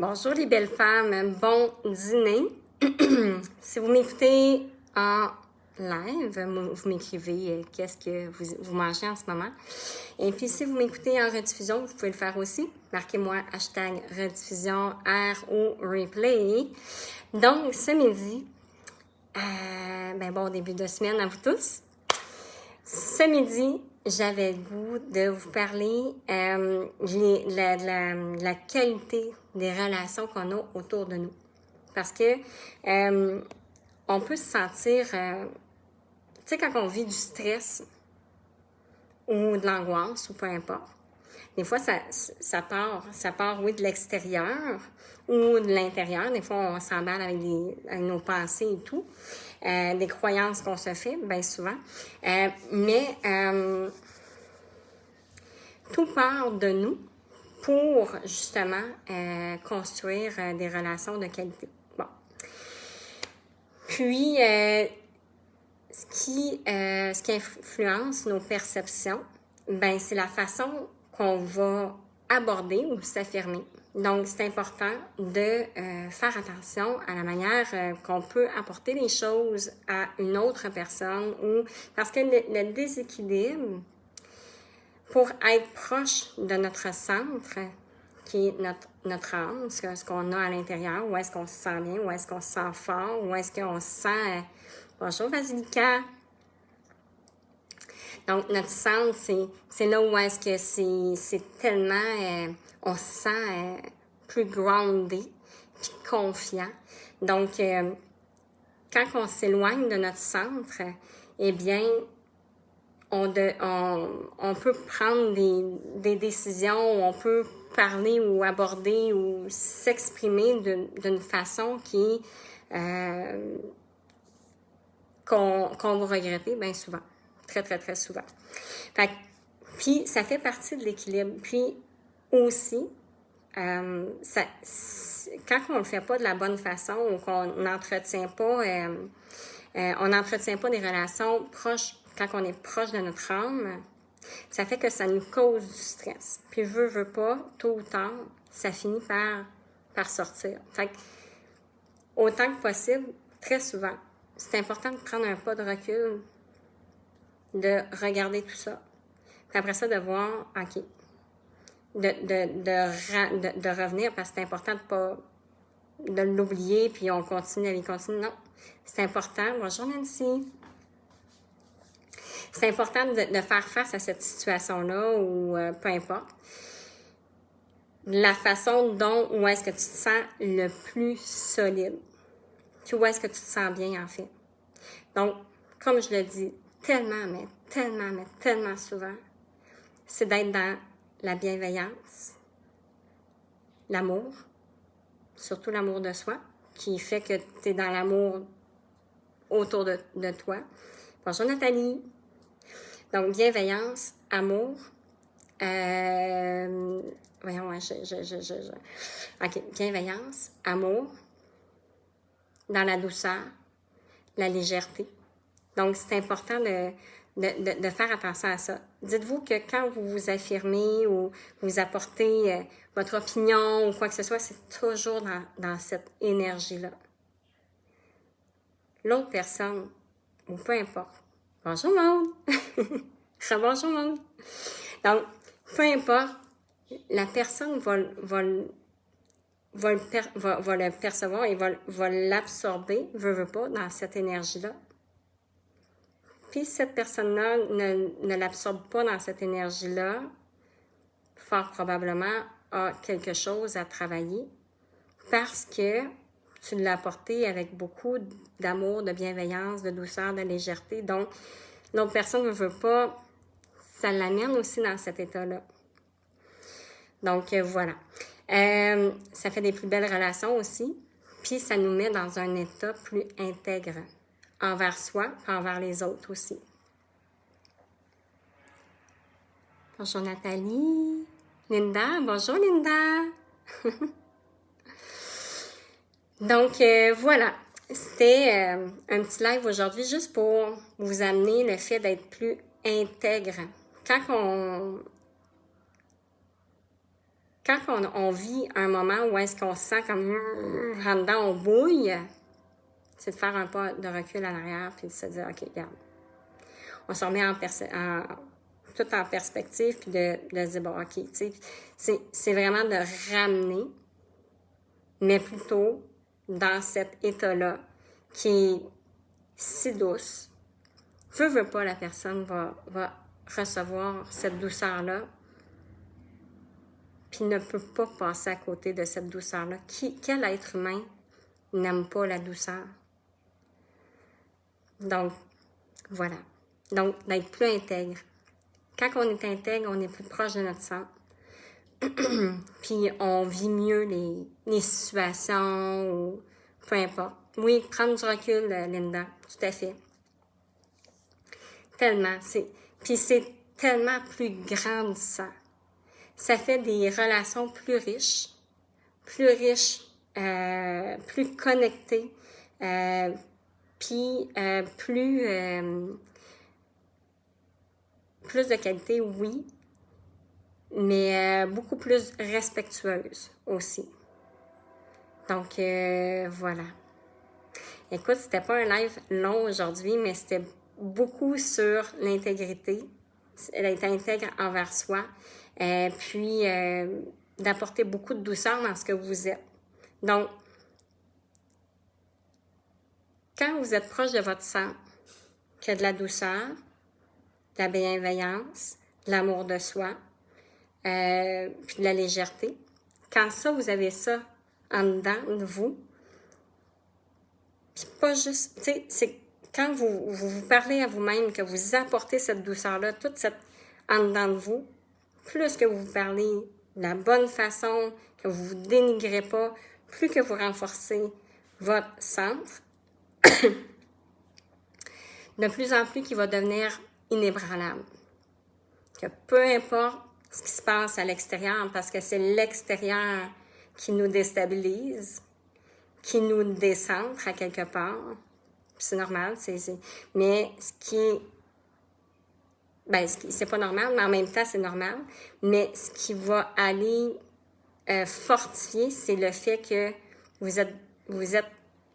Bonjour les belles femmes, bon dîner. Si vous m'écoutez en live, vous m'écrivez qu'est-ce que vous mangez en ce moment. Et puis si vous m'écoutez en rediffusion, vous pouvez le faire aussi. Marquez-moi hashtag rediffusion RO replay. Donc ce midi, bon début de semaine à vous tous. Ce midi, j'avais le goût de vous parler de la qualité des relations qu'on a autour de nous. Parce que on peut se sentir, tu sais, quand on vit du stress ou de l'angoisse ou peu importe, des fois ça part, oui, de l'extérieur ou de l'intérieur. Des fois, on s'emballe avec nos pensées et tout. Des croyances qu'on se fait, bien souvent. Mais tout part de nous pour, justement, construire des relations de qualité. Bon. Puis, ce qui influence nos perceptions, ben c'est la façon qu'on va aborder ou s'affirmer. Donc, c'est important de faire attention à la manière qu'on peut apporter les choses à une autre personne parce que le déséquilibre, pour être proche de notre centre, qui est notre âme, ce qu'on a à l'intérieur, où est-ce qu'on se sent bien, où est-ce qu'on se sent fort, où est-ce qu'on se sent... bonjour Vasilika! Donc, notre centre, c'est là où est-ce que c'est tellement... on se sent plus groundé, puis confiant. Donc, quand on s'éloigne de notre centre, eh bien, on peut prendre des décisions, on peut parler ou aborder ou s'exprimer d'une façon qu'on va regretter bien souvent. Très, très, très souvent. Puis, ça fait partie de l'équilibre. Puis, aussi, quand on ne le fait pas de la bonne façon ou qu'on n'entretient pas, on n'entretient pas des relations proches, quand on est proche de notre âme, ça fait que ça nous cause du stress. Puis, veut pas, tôt ou tard, ça finit par sortir. Fait que, autant que possible, très souvent, c'est important de prendre un pas de recul, de regarder tout ça. Puis après ça, de voir, OK, de revenir, parce que c'est important de l'oublier, puis on continue. Non, c'est important. Bonjour Nancy. C'est important de faire face à cette situation-là ou peu importe. La façon où est-ce que tu te sens le plus solide. Puis où est-ce que tu te sens bien, en fait. Donc, comme je le dis tellement souvent, c'est d'être dans la bienveillance, l'amour, surtout l'amour de soi, qui fait que tu es dans l'amour autour de toi. Bonjour Nathalie. Donc, bienveillance, amour. OK, bienveillance, amour, dans la douceur, la légèreté. Donc, c'est important de faire attention à ça. Dites-vous que quand vous vous affirmez ou vous apportez votre opinion ou quoi que ce soit, c'est toujours dans cette énergie-là. L'autre personne, ou peu importe. Bonjour Maud! Bonjour Maud! Donc, peu importe, la personne va le percevoir et va l'absorber, veut pas, dans cette énergie-là. Puis cette personne-là ne l'absorbe pas dans cette énergie-là, fort probablement a quelque chose à travailler parce que tu l'as apporté avec beaucoup d'amour, de bienveillance, de douceur, de légèreté. Donc, l'autre personne ne veut pas, ça l'amène aussi dans cet état-là. Donc, voilà. Ça fait des plus belles relations aussi, puis ça nous met dans un état plus intègre envers soi et envers les autres aussi. Bonjour Nathalie. Linda, bonjour Linda. Donc, voilà. C'était un petit live aujourd'hui juste pour vous amener le fait d'être plus intègre. Quand quand on vit un moment où est-ce qu'on se sent comme en dedans, on bouille, c'est de faire un pas de recul en arrière puis de se dire, OK, regarde. On se remet tout en perspective puis de se dire, bon, OK, tu sais, c'est vraiment de ramener, mais plutôt dans cet état-là qui est si douce. Veut pas, la personne va recevoir cette douceur-là puis ne peut pas passer à côté de cette douceur-là. Quel être humain n'aime pas la douceur? Donc, voilà. Donc, d'être plus intègre. Quand on est intègre, on est plus proche de notre centre. Puis, on vit mieux les situations ou peu importe. Oui, prendre du recul, Linda, tout à fait. Tellement. Puis, c'est tellement plus grandissant. Ça fait des relations plus riches, plus connectées, puis plus de qualité, oui, mais beaucoup plus respectueuse aussi. Donc, voilà. Écoute, c'était pas un live long aujourd'hui, mais c'était beaucoup sur l'intégrité, d'être intègre envers soi, puis d'apporter beaucoup de douceur dans ce que vous êtes. Donc, quand vous êtes proche de votre centre, qu'il y a de la douceur, de la bienveillance, de l'amour de soi, puis de la légèreté, quand ça, vous avez ça en dedans de vous, puis pas juste, tu sais, c'est quand vous parlez à vous-même, que vous apportez cette douceur-là, toute cette en dedans de vous, plus que vous parlez de la bonne façon, que vous ne vous dénigrez pas, plus que vous renforcez votre centre, de plus en plus qu'il va devenir inébranlable. Que peu importe ce qui se passe à l'extérieur, parce que c'est l'extérieur qui nous déstabilise, qui nous décentre à quelque part. C'est normal, mais ce qui est... c'est pas normal, mais en même temps, c'est normal. Mais ce qui va aller fortifier, c'est le fait que vous êtes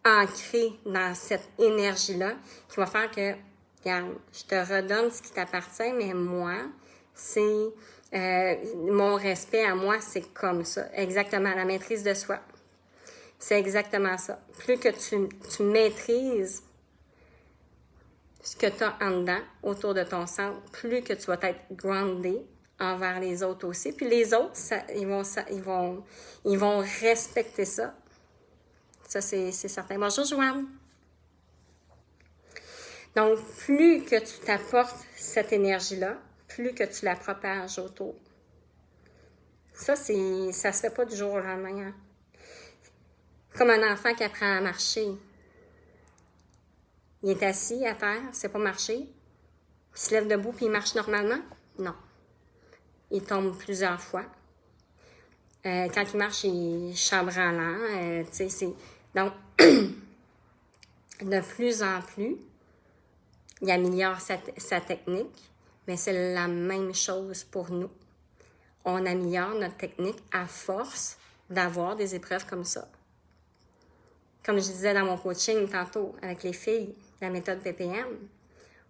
ancré dans cette énergie-là qui va faire que, regarde, je te redonne ce qui t'appartient, mais moi, c'est mon respect à moi, c'est comme ça. Exactement, la maîtrise de soi. C'est exactement ça. Plus que tu maîtrises ce que tu as en dedans, autour de ton centre, plus que tu vas être groundé envers les autres aussi. Puis les autres, ils vont respecter ça. Ça, c'est certain. Bonjour, Joanne. Donc, plus que tu t'apportes cette énergie-là, plus que tu la propages autour. Ça se fait pas du jour au lendemain. Hein? Comme un enfant qui apprend à marcher. Il est assis à terre, c'est pas marcher. Il se lève debout puis il marche normalement? Non. Il tombe plusieurs fois. Quand il marche, il est chambranlant. Donc, de plus en plus, il améliore sa technique, mais c'est la même chose pour nous. On améliore notre technique à force d'avoir des épreuves comme ça. Comme je disais dans mon coaching tantôt avec les filles, la méthode PPM,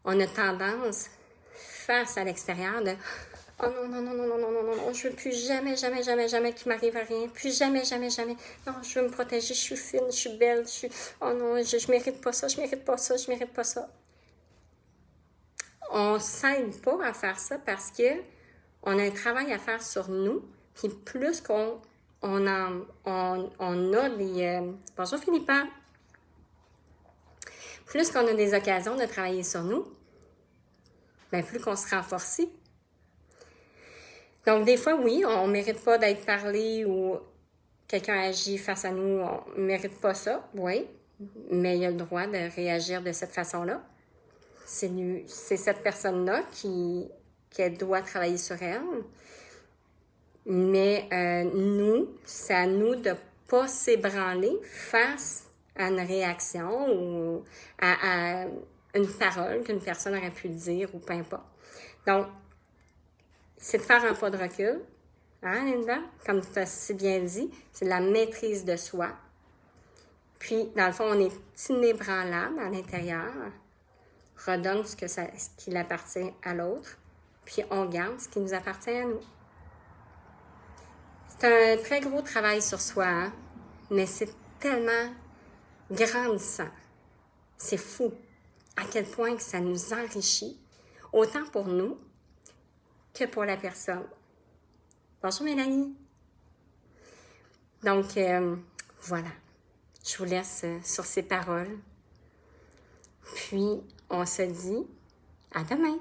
on a tendance, face à l'extérieur, de « Oh non, non, non, non, non, non, non, non, non, je veux plus jamais, jamais, jamais, jamais qu'il m'arrive à rien. Plus jamais, jamais, jamais. Non, je veux me protéger, je suis fine, je suis belle, oh non, je mérite pas ça, je mérite pas ça, je mérite pas ça. » On ne s'aide pas à faire ça parce que on a un travail à faire sur nous, puis plus qu'on a des... Bonjour Philippa! Plus qu'on a des occasions de travailler sur nous, bien plus qu'on se renforce. Donc, des fois, oui, on ne mérite pas d'être parlé ou quelqu'un agit face à nous, on ne mérite pas ça, oui, mais il a le droit de réagir de cette façon-là. C'est cette personne-là qui doit travailler sur elle. Mais nous, c'est à nous de ne pas s'ébranler face à une réaction ou à une parole qu'une personne aurait pu dire ou peu importe. Donc, c'est de faire un pas de recul, Hein, Linda? Comme tu as si bien dit, c'est la maîtrise de soi. Puis, dans le fond, on est inébranlable à l'intérieur. Redonne ce qui appartient à l'autre. Puis, on garde ce qui nous appartient à nous. C'est un très gros travail sur soi, hein? Mais c'est tellement grandissant. C'est fou à quel point que ça nous enrichit, autant pour nous que pour la personne. Bonjour Mélanie. Donc, voilà. Je vous laisse sur ces paroles. Puis, on se dit à demain.